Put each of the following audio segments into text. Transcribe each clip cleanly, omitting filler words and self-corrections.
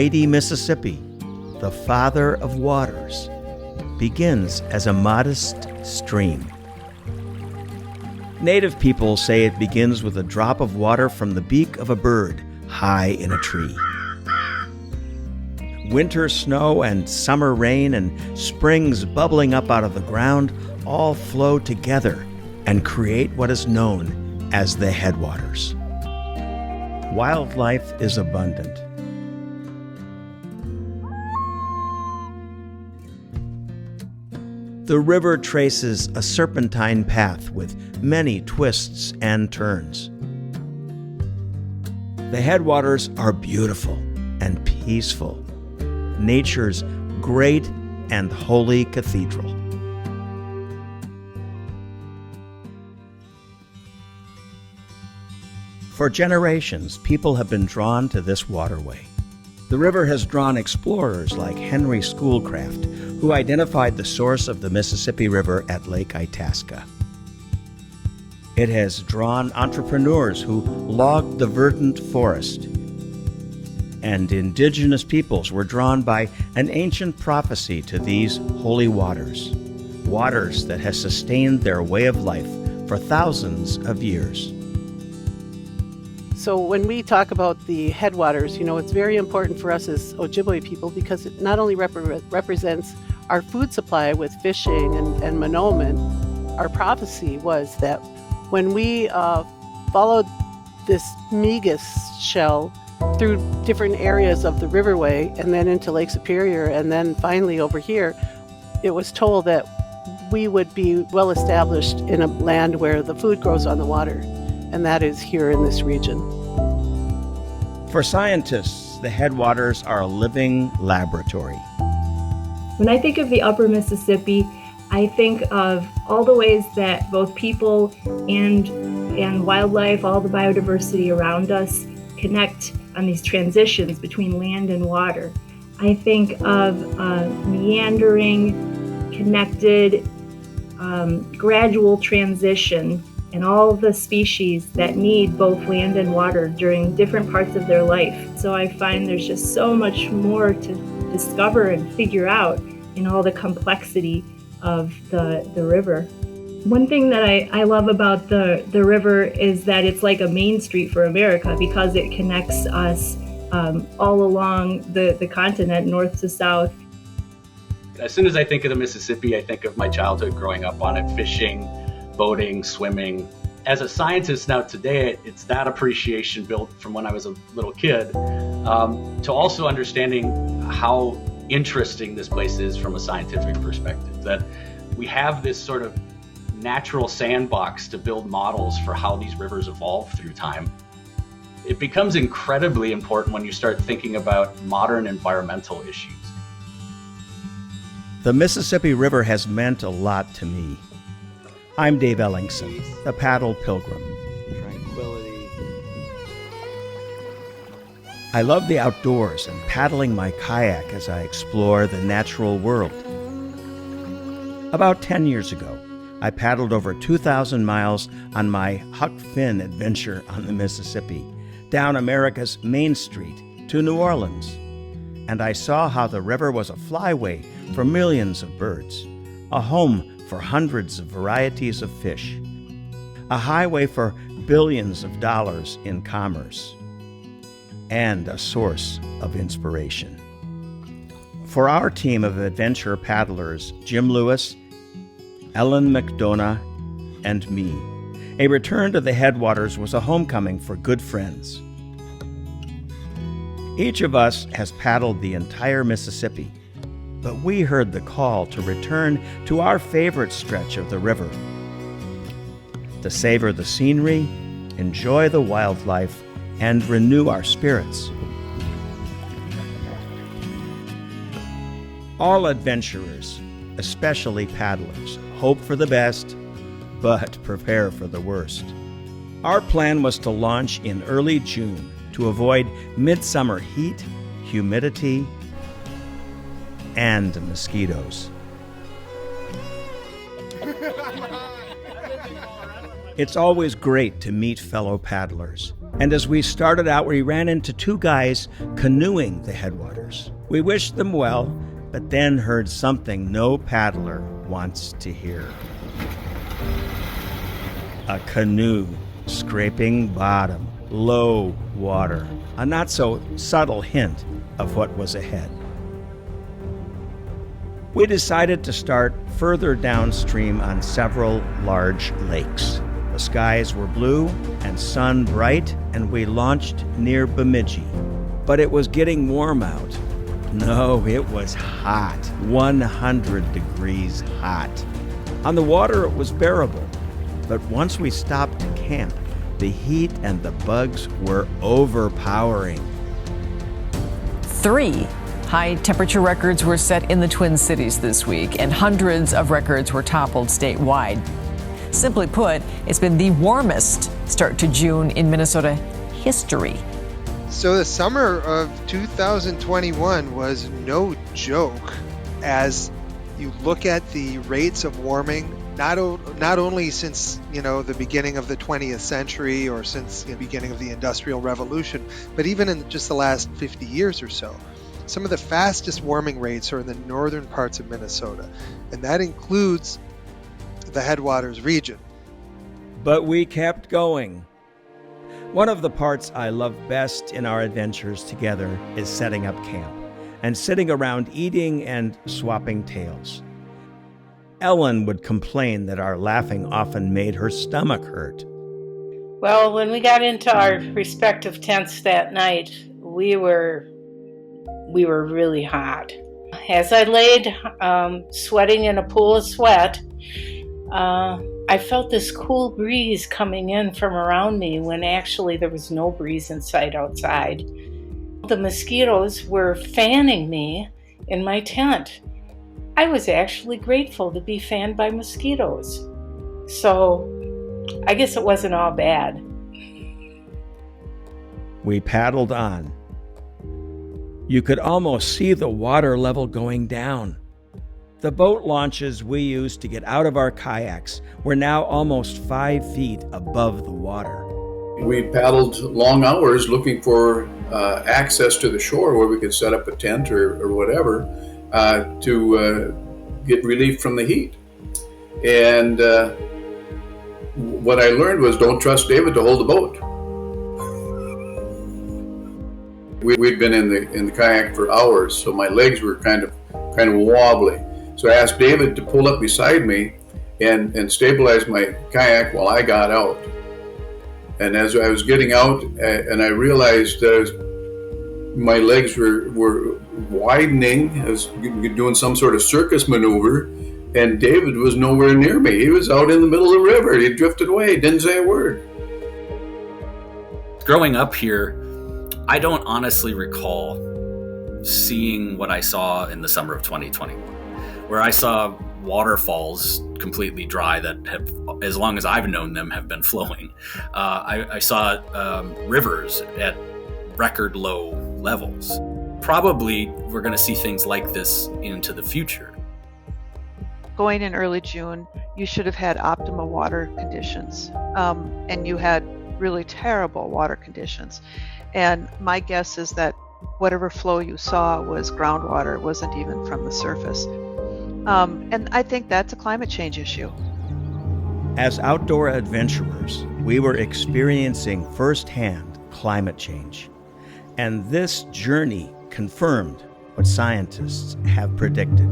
mighty Mississippi, the father of waters, begins as a modest stream. Native people say it begins with a drop of water from the beak of a bird high in a tree. Winter snow and summer rain and springs bubbling up out of the ground all flow together and create what is known as the headwaters. Wildlife is abundant. The river traces a serpentine path with many twists and turns. The headwaters are beautiful and peaceful, nature's great and holy cathedral. For generations, people have been drawn to this waterway. The river has drawn explorers like Henry Schoolcraft, who identified the source of the Mississippi River at Lake Itasca. It has drawn entrepreneurs who logged the verdant forest. And indigenous peoples were drawn by an ancient prophecy to these holy waters, waters that has sustained their way of life for thousands of years. So when we talk about the headwaters, it's very important for us as Ojibwe people because it not only represents our food supply with fishing and Monoman. Our prophecy was that when we followed this Migas shell through different areas of the riverway and then into Lake Superior and then finally over here, it was told that we would be well established in a land where the food grows on the water, and that is here in this region. For scientists, the headwaters are a living laboratory. When I think of the upper Mississippi, I think of all the ways that both people and wildlife, all the biodiversity around us, connect on these transitions between land and water. I think of meandering, connected, gradual transition and all the species that need both land and water during different parts of their life. So I find there's just so much more to discover and figure out in all the complexity of the river. One thing that I love about the river is that it's like a main street for America because it connects us all along the continent, north to south. As soon as I think of the Mississippi, I think of my childhood growing up on it, fishing, boating, swimming. As a scientist now today, it's that appreciation built from when I was a little kid to also understanding how interesting this place is from a scientific perspective, that we have this sort of natural sandbox to build models for how these rivers evolve through time. It becomes incredibly important when you start thinking about modern environmental issues. The Mississippi River has meant a lot to me. I'm Dave Ellingson, the paddle pilgrim. Tranquility. I love the outdoors and paddling my kayak as I explore the natural world. About 10 years ago, I paddled over 2,000 miles on my Huck Finn adventure on the Mississippi, down America's Main Street to New Orleans. And I saw how the river was a flyway for millions of birds, a home for hundreds of varieties of fish, a highway for billions of dollars in commerce, and a source of inspiration. For our team of adventure paddlers, Jim Lewis, Ellen McDonough, and me, a return to the headwaters was a homecoming for good friends. Each of us has paddled the entire Mississippi, but we heard the call to return to our favorite stretch of the river, to savor the scenery, enjoy the wildlife, and renew our spirits. All adventurers, especially paddlers, hope for the best, but prepare for the worst. Our plan was to launch in early June to avoid midsummer heat, humidity, and mosquitoes. It's always great to meet fellow paddlers And as we started out, we ran into two guys canoeing the headwaters. We wished them well, but then heard something no paddler wants to hear. A canoe scraping bottom, low water, a not so subtle hint of what was ahead. We decided to start further downstream on several large lakes. The skies were blue and sun bright, and we launched near Bemidji. But it was getting warm out. No, it was hot, 100 degrees hot. On the water, it was bearable. But once we stopped to camp, the heat and the bugs were overpowering. 3 high-temperature records were set in the Twin Cities this week, and hundreds of records were toppled statewide. Simply put, it's been the warmest start to June in Minnesota history. So the summer of 2021 was no joke as you look at the rates of warming, not only since, the beginning of the 20th century or since the beginning of the Industrial Revolution, but even in just the last 50 years or so. Some of the fastest warming rates are in the northern parts of Minnesota, and that includes the Headwaters region. But we kept going. One of the parts I love best in our adventures together is setting up camp and sitting around eating and swapping tales. Ellen would complain that our laughing often made her stomach hurt. Well, when we got into our respective tents that night, we were really hot. As I laid sweating in a pool of sweat, I felt this cool breeze coming in from around me when actually there was no breeze in sight outside. The mosquitoes were fanning me in my tent. I was actually grateful to be fanned by mosquitoes. So I guess it wasn't all bad. We paddled on. You could almost see the water level going down. The boat launches we used to get out of our kayaks were now almost 5 feet above the water. We paddled long hours looking for access to the shore where we could set up a tent or whatever to get relief from the heat. And what I learned was don't trust David to hold the boat. We'd been in the kayak for hours, so my legs were kind of wobbly. So I asked David to pull up beside me and stabilize my kayak while I got out. And as I was getting out, and I realized my legs were widening, I was doing some sort of circus maneuver, and David was nowhere near me. He was out in the middle of the river. He drifted away, didn't say a word. Growing up here, I don't honestly recall seeing what I saw in the summer of 2021, where I saw waterfalls completely dry that have, as long as I've known them, have been flowing. I saw rivers at record low levels. Probably we're going to see things like this into the future. Going in early June, you should have had optimal water conditions, and you had really terrible water conditions. And my guess is that whatever flow you saw was groundwater, it wasn't even from the surface. And I think that's a climate change issue. As outdoor adventurers, we were experiencing firsthand climate change. And this journey confirmed what scientists have predicted.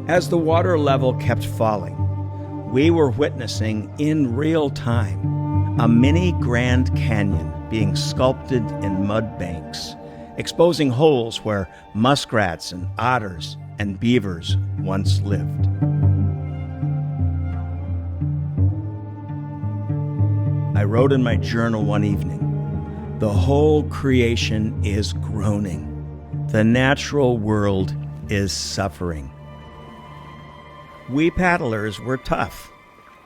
As the water level kept falling, we were witnessing in real time a mini Grand Canyon being sculpted in mud banks, exposing holes where muskrats and otters and beavers once lived. I wrote in my journal one evening, "The whole creation is groaning. The natural world is suffering." We paddlers were tough,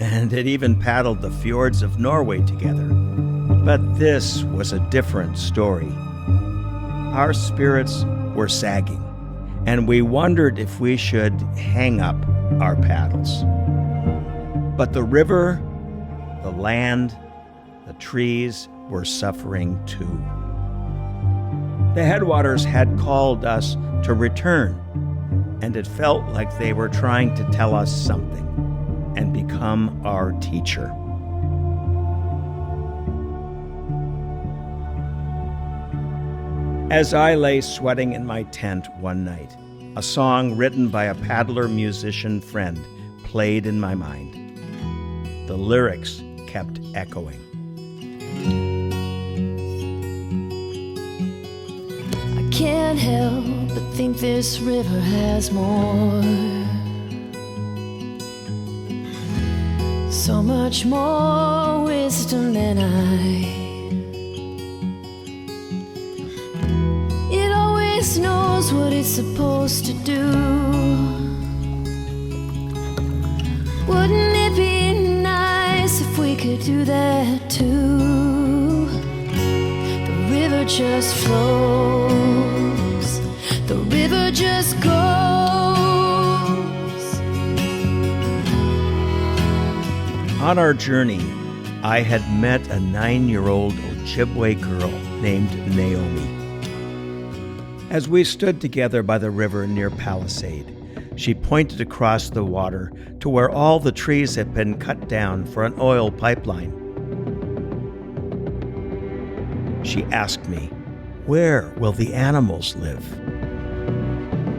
and had even paddled the fjords of Norway together. But this was a different story. Our spirits were sagging, and we wondered if we should hang up our paddles. But the river The land, the trees were suffering too. The Headwaters had called us to return, and it felt like they were trying to tell us something and become our teacher. As I lay sweating in my tent one night, a song written by a paddler-musician friend played in my mind. The lyrics kept echoing. I can't help but think this river has more, so much more wisdom than It always knows what it's supposed to do. Wouldn't it be nice if we could do that too? The river just flows, the river just goes. On our journey, I had met a 9-year-old Ojibwe girl named Naomi. As we stood together by the river near Palisade, she pointed across the water to where all the trees had been cut down for an oil pipeline. She asked me, "Where will the animals live?"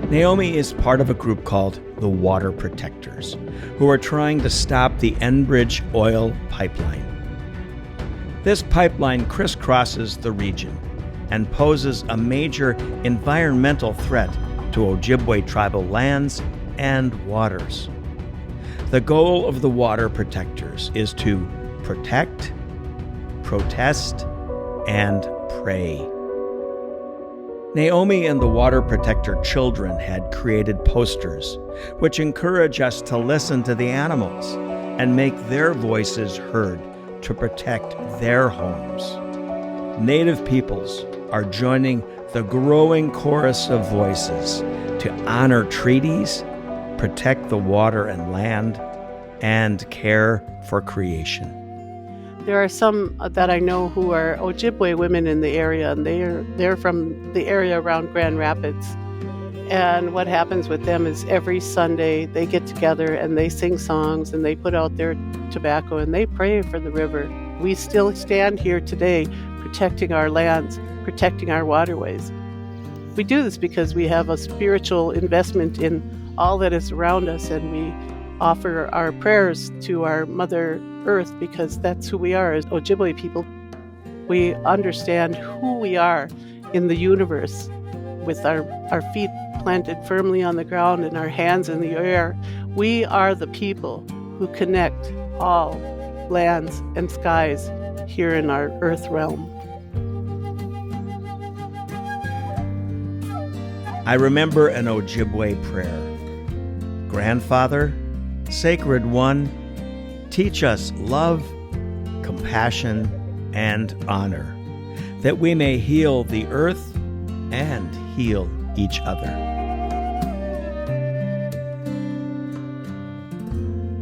Naomi is part of a group called the Water Protectors, who are trying to stop the Enbridge oil pipeline. This pipeline crisscrosses the region and poses a major environmental threat to Ojibwe tribal lands and waters. The goal of the Water Protectors is to protect, protest, and pray. Naomi and the Water Protector children had created posters which encourage us to listen to the animals and make their voices heard to protect their homes. Native peoples are joining the growing chorus of voices to honor treaties, protect the water and land, and care for creation. There are some that I know who are Ojibwe women in the area, and they're from the area around Grand Rapids. And what happens with them is every Sunday they get together and they sing songs and they put out their tobacco and they pray for the river. We still stand here today protecting our lands, protecting our waterways. We do this because we have a spiritual investment in all that is around us, and we offer our prayers to our Mother Earth because that's who we are as Ojibwe people. We understand who we are in the universe with our feet planted firmly on the ground and our hands in the air. We are the people who connect all lands and skies here in our Earth realm. I remember an Ojibwe prayer. Grandfather, Sacred One, teach us love, compassion, and honor, that we may heal the earth and heal each other.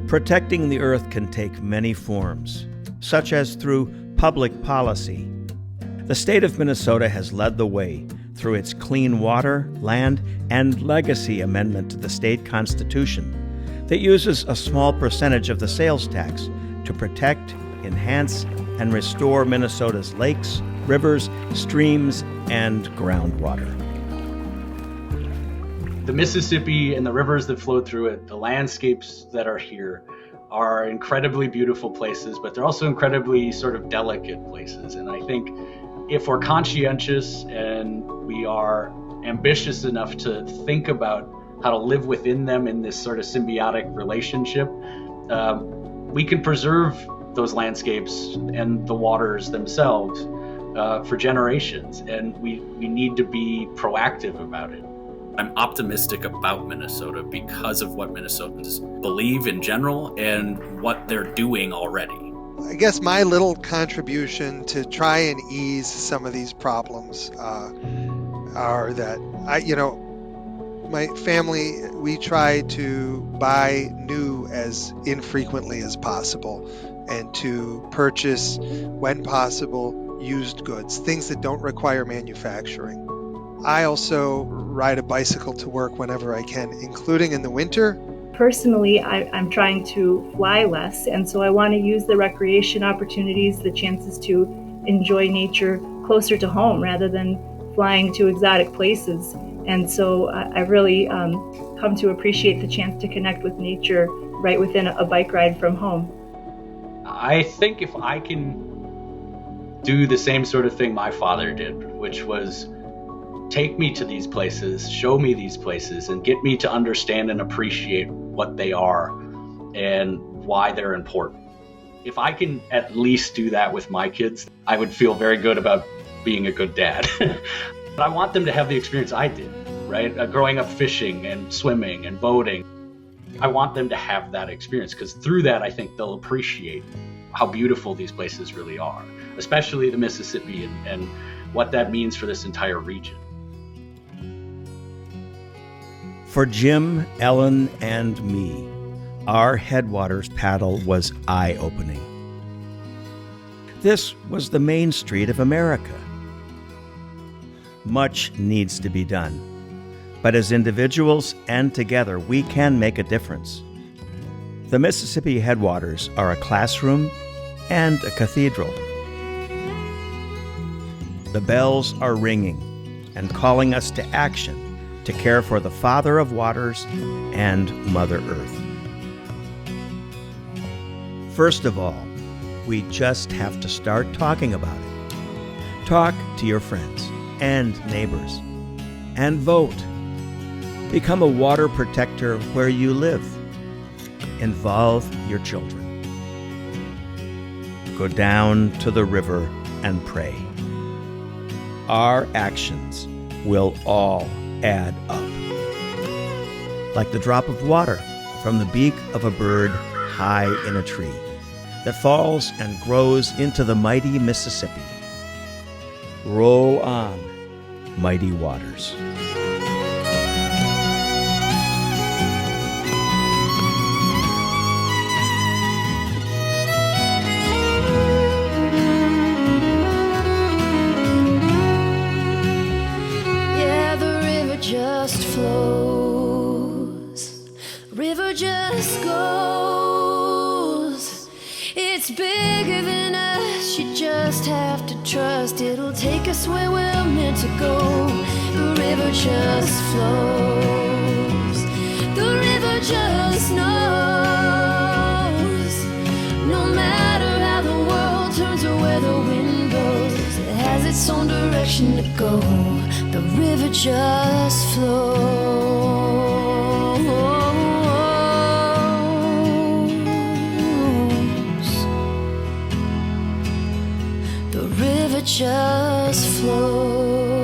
Protecting the earth can take many forms, such as through public policy. The state of Minnesota has led the way through its Clean Water, Land, and Legacy Amendment to the state constitution that uses a small percentage of the sales tax to protect, enhance, and restore Minnesota's lakes, rivers, streams, and groundwater. The Mississippi and the rivers that flow through it, the landscapes that are here, are incredibly beautiful places, but they're also incredibly sort of delicate places. And I think if we're conscientious and we are ambitious enough to think about how to live within them in this sort of symbiotic relationship, we can preserve those landscapes and the waters themselves for generations. And we need to be proactive about it. I'm optimistic about Minnesota because of what Minnesotans believe in general and what they're doing already. I guess my little contribution to try and ease some of these problems are that my family, we try to buy new as infrequently as possible. and to purchase, when possible, used goods, things that don't require manufacturing. I also ride a bicycle to work whenever I can, including in the winter. Personally, I'm trying to fly less, and so I want to use the recreation opportunities, the chances to enjoy nature closer to home rather than flying to exotic places. And so I really come to appreciate the chance to connect with nature right within a bike ride from home. I think if I can do the same sort of thing my father did, which was take me to these places, show me these places, and get me to understand and appreciate what they are and why they're important. If I can at least do that with my kids, I would feel very good about being a good dad. But I want them to have the experience I did, right? Growing up fishing and swimming and boating. I want them to have that experience because through that, I think they'll appreciate how beautiful these places really are, especially the Mississippi and what that means for this entire region. For Jim, Ellen, and me, our Headwaters paddle was eye-opening. This was the Main Street of America. Much needs to be done, but as individuals and together, we can make a difference. The Mississippi Headwaters are a classroom and a cathedral. The bells are ringing and calling us to action to care for the Father of Waters and Mother Earth. First of all, we just have to start talking about it. Talk to your friends and neighbors and vote. Become a water protector where you live. Involve your children. Go down to the river and pray. Our actions will all add up. Like the drop of water from the beak of a bird high in a tree that falls and grows into the mighty Mississippi. Roll on, mighty waters. Just flows, river just goes. It's bigger than us, you just have to trust it'll take us where we're meant to go. The river just flows, the river just knows. No matter how the world turns or where the wind goes, it has its own direction to go. The river just flows. The river just flows.